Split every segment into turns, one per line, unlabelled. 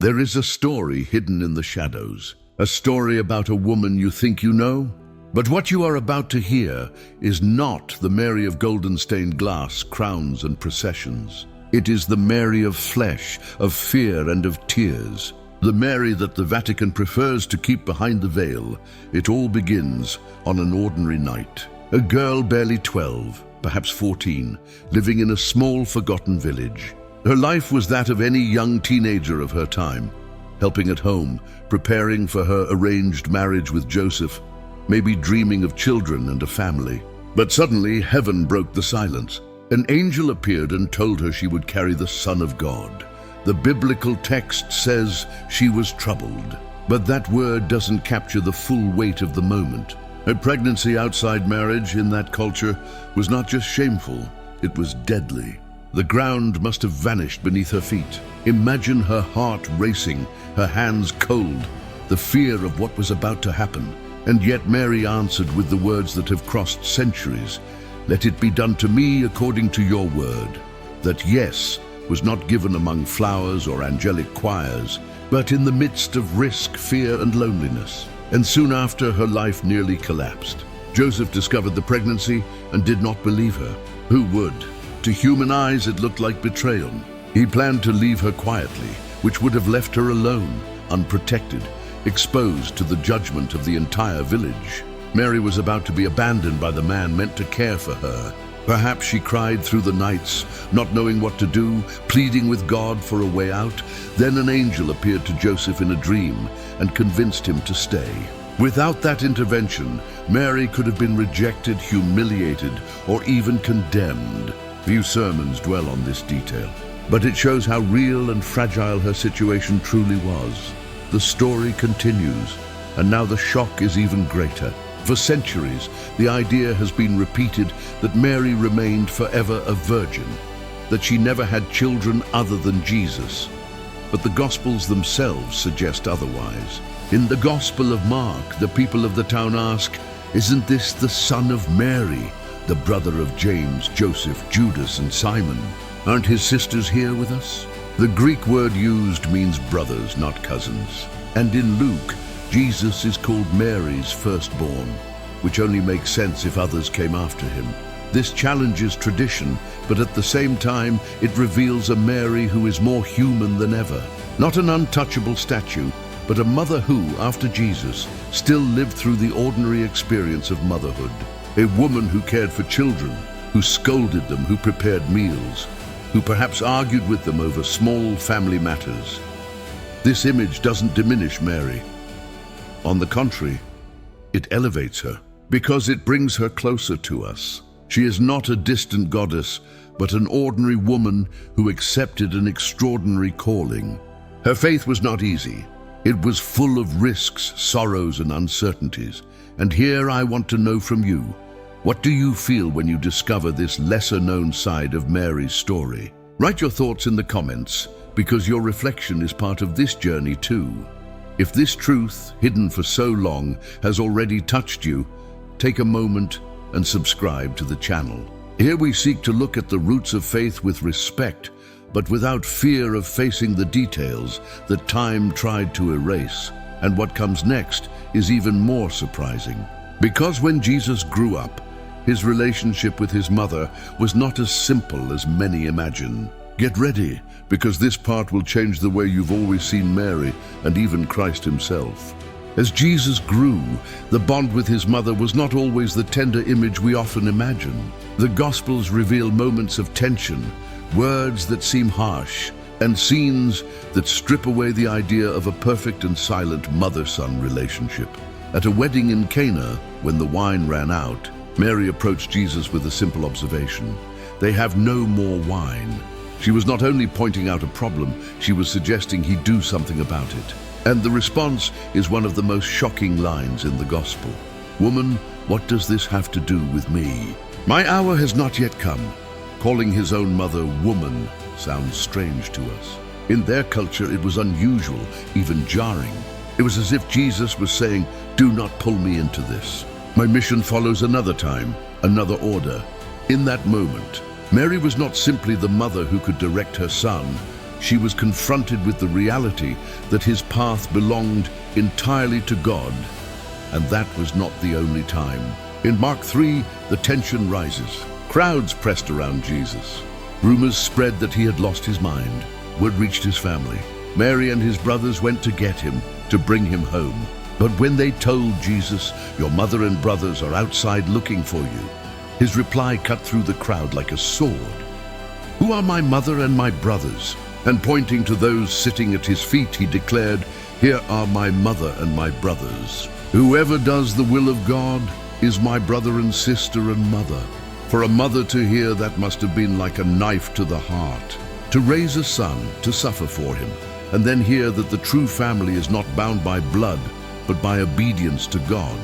There is a story hidden in the shadows, a story about a woman you think you know. But what you are about to hear is not the Mary of golden stained glass, crowns and processions. It is the Mary of flesh, of fear and of tears. The Mary that the Vatican prefers to keep behind the veil. It all begins on an ordinary night. A girl barely 12, perhaps 14, living in a small forgotten village. Her life was that of any young teenager of her time, helping at home, preparing for her arranged marriage with Joseph, maybe dreaming of children and a family. But suddenly heaven broke the silence. An angel appeared and told her she would carry the Son of God. The biblical text says she was troubled, but that word doesn't capture the full weight of the moment. Her pregnancy outside marriage in that culture was not just shameful, it was deadly. The ground must have vanished beneath her feet. Imagine her heart racing, her hands cold, the fear of what was about to happen. And yet Mary answered with the words that have crossed centuries. Let it be done to me according to your word. That yes was not given among flowers or angelic choirs, but in the midst of risk, fear and loneliness. And soon after, her life nearly collapsed. Joseph discovered the pregnancy and did not believe her. Who would? To human eyes, it looked like betrayal. He planned to leave her quietly, which would have left her alone, unprotected, exposed to the judgment of the entire village. Mary was about to be abandoned by the man meant to care for her. Perhaps she cried through the nights, not knowing what to do, pleading with God for a way out. Then an angel appeared to Joseph in a dream and convinced him to stay. Without that intervention, Mary could have been rejected, humiliated, or even condemned. Few sermons dwell on this detail, but it shows how real and fragile her situation truly was. The story continues, and now the shock is even greater. For centuries, the idea has been repeated that Mary remained forever a virgin, that she never had children other than Jesus. But the Gospels themselves suggest otherwise. In the Gospel of Mark, the people of the town ask, "Isn't this the son of Mary, the brother of James, Joseph, Judas, and Simon? Aren't his sisters here with us?" The Greek word used means brothers, not cousins. And in Luke, Jesus is called Mary's firstborn, which only makes sense if others came after him. This challenges tradition, but at the same time, it reveals a Mary who is more human than ever. Not an untouchable statue, but a mother who, after Jesus, still lived through the ordinary experience of motherhood. A woman who cared for children, who scolded them, who prepared meals, who perhaps argued with them over small family matters. This image doesn't diminish Mary. On the contrary, it elevates her, because it brings her closer to us. She is not a distant goddess, but an ordinary woman who accepted an extraordinary calling. Her faith was not easy. It was full of risks, sorrows, and uncertainties. And here I want to know from you, what do you feel when you discover this lesser-known side of Mary's story? Write your thoughts in the comments, because your reflection is part of this journey too. If this truth, hidden for so long, has already touched you, take a moment and subscribe to the channel. Here we seek to look at the roots of faith with respect, but without fear of facing the details that time tried to erase. And what comes next is even more surprising. Because when Jesus grew up, his relationship with his mother was not as simple as many imagine. Get ready, because this part will change the way you've always seen Mary and even Christ himself. As Jesus grew, the bond with his mother was not always the tender image we often imagine. The Gospels reveal moments of tension, words that seem harsh, and scenes that strip away the idea of a perfect and silent mother-son relationship. At a wedding in Cana, when the wine ran out, Mary approached Jesus with a simple observation: "They have no more wine." She was not only pointing out a problem, she was suggesting he do something about it. And the response is one of the most shocking lines in the Gospel. "Woman, what does this have to do with me? My hour has not yet come." Calling his own mother woman sounds strange to us. In their culture, it was unusual, even jarring. It was as if Jesus was saying, "Do not pull me into this. My mission follows another time, another order." In that moment, Mary was not simply the mother who could direct her son. she was confronted with the reality that his path belonged entirely to God. And that was not the only time. In Mark 3, the tension rises. Crowds pressed around Jesus. Rumors spread that he had lost his mind. Word reached his family. Mary and his brothers went to get him, to bring him home. But when they told Jesus, "Your mother and brothers are outside looking for you," his reply cut through the crowd like a sword. "Who are my mother and my brothers?" And pointing to those sitting at his feet, he declared, "Here are my mother and my brothers. Whoever does the will of God is my brother and sister and mother." For a mother to hear that must have been like a knife to the heart. To raise a son, to suffer for him, and then hear that the true family is not bound by blood, but by obedience to God.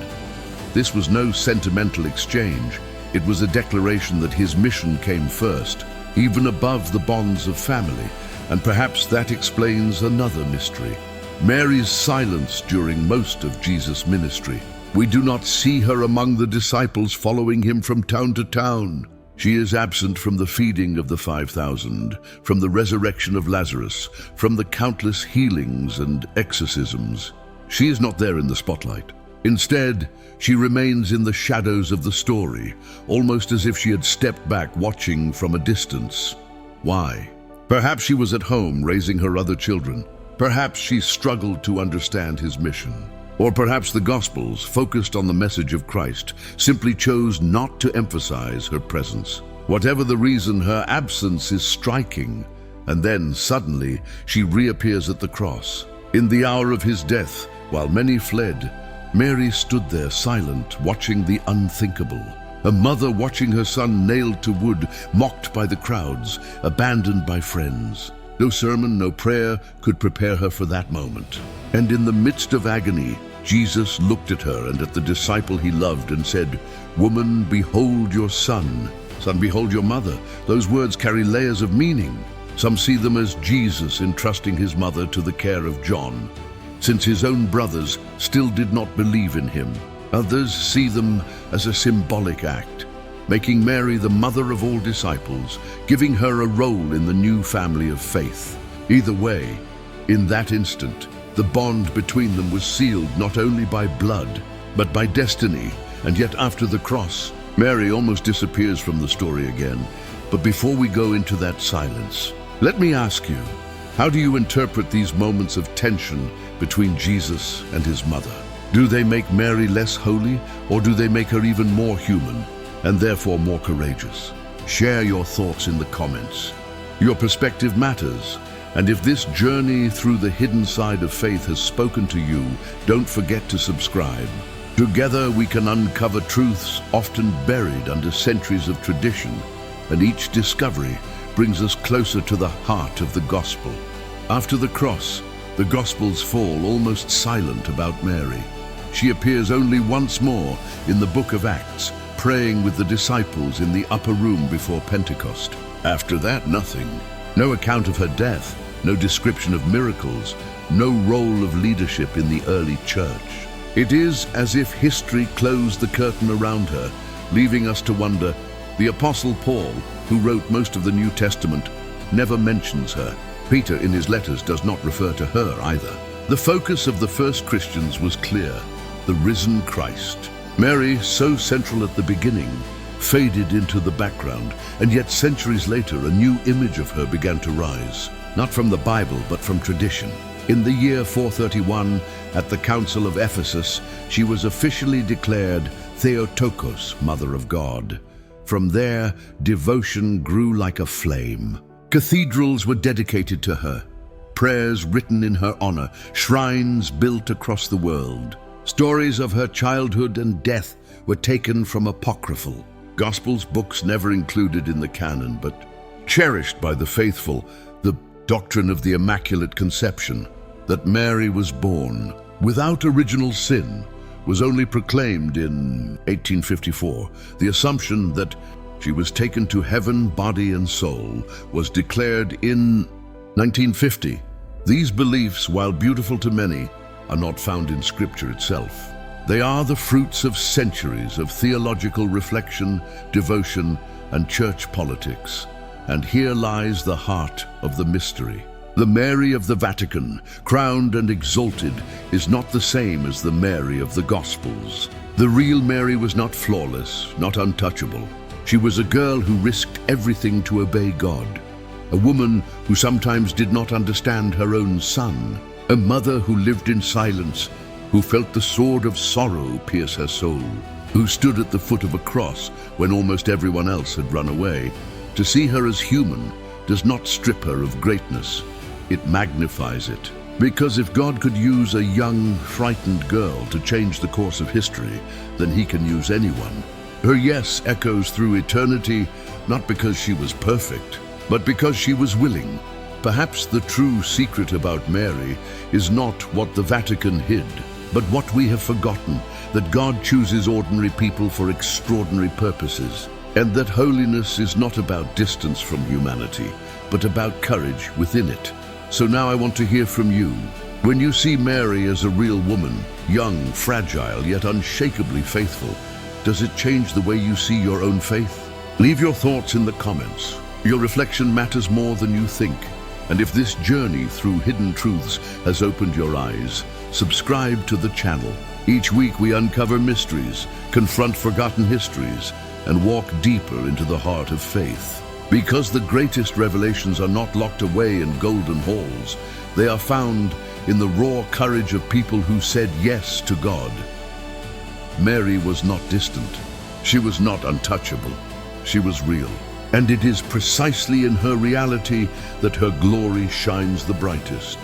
This was no sentimental exchange. It was a declaration that his mission came first, even above the bonds of family. And perhaps that explains another mystery: Mary's silence during most of Jesus' ministry. We do not see her among the disciples following him from town to town. She is absent from the feeding of the 5,000, from the resurrection of Lazarus, from the countless healings and exorcisms. She is not there in the spotlight. Instead, she remains in the shadows of the story, almost as if she had stepped back watching from a distance. Why? Perhaps she was at home raising her other children. Perhaps she struggled to understand his mission. Or perhaps the Gospels, focused on the message of Christ, simply chose not to emphasize her presence. Whatever the reason, her absence is striking. And then, suddenly, she reappears at the cross. In the hour of his death, while many fled, Mary stood there silent, watching the unthinkable. A mother watching her son nailed to wood, mocked by the crowds, abandoned by friends. No sermon, no prayer could prepare her for that moment. And in the midst of agony, Jesus looked at her and at the disciple he loved and said, "Woman, behold your son. Son, behold your mother." Those words carry layers of meaning. Some see them as Jesus entrusting his mother to the care of John, since his own brothers still did not believe in him. Others see them as a symbolic act, making Mary the mother of all disciples, giving her a role in the new family of faith. Either way, in that instant, the bond between them was sealed not only by blood, but by destiny. And yet after the cross, Mary almost disappears from the story again. But before we go into that silence, let me ask you, how do you interpret these moments of tension between Jesus and his mother? Do they make Mary less holy, or do they make her even more human, and therefore more courageous? Share your thoughts in the comments. Your perspective matters. And if this journey through the hidden side of faith has spoken to you, don't forget to subscribe. Together we can uncover truths often buried under centuries of tradition, and each discovery brings us closer to the heart of the gospel. After the cross, the Gospels fall almost silent about Mary. She appears only once more in the book of Acts, praying with the disciples in the upper room before Pentecost. After that, nothing. No account of her death, no description of miracles, no role of leadership in the early church. It is as if history closed the curtain around her, leaving us to wonder. The Apostle Paul, who wrote most of the New Testament, never mentions her. Peter in his letters does not refer to her either. The focus of the first Christians was clear: the risen Christ. Mary, so central at the beginning, faded into the background, and yet centuries later a new image of her began to rise, not from the Bible but from tradition. In the year 431, at the Council of Ephesus, she was officially declared Theotokos, Mother of God. From there, devotion grew like a flame. Cathedrals were dedicated to her, prayers written in her honor, shrines built across the world. Stories of her childhood and death were taken from apocryphal Gospels, books never included in the canon, but cherished by the faithful. The doctrine of the Immaculate Conception, that Mary was born without original sin, was only proclaimed in 1854. The assumption that she was taken to heaven, body and soul, was declared in 1950. These beliefs, while beautiful to many, are not found in Scripture itself. They are the fruits of centuries of theological reflection, devotion, and church politics. And here lies the heart of the mystery. The Mary of the Vatican, crowned and exalted, is not the same as the Mary of the Gospels. The real Mary was not flawless, not untouchable. She was a girl who risked everything to obey God, a woman who sometimes did not understand her own son, a mother who lived in silence, who felt the sword of sorrow pierce her soul, who stood at the foot of a cross when almost everyone else had run away. To see her as human does not strip her of greatness. It magnifies it. Because if God could use a young, frightened girl to change the course of history, then he can use anyone. Her yes echoes through eternity, not because she was perfect, but because she was willing. Perhaps the true secret about Mary is not what the Vatican hid, but what we have forgotten, that God chooses ordinary people for extraordinary purposes, and that holiness is not about distance from humanity, but about courage within it. So now I want to hear from you. When you see Mary as a real woman, young, fragile, yet unshakably faithful, does it change the way you see your own faith? Leave your thoughts in the comments. Your reflection matters more than you think. And if this journey through hidden truths has opened your eyes, subscribe to the channel. Each week we uncover mysteries, confront forgotten histories, and walk deeper into the heart of faith. Because the greatest revelations are not locked away in golden halls, they are found in the raw courage of people who said yes to God. Mary was not distant. She was not untouchable. She was real. And it is precisely in her reality that her glory shines the brightest.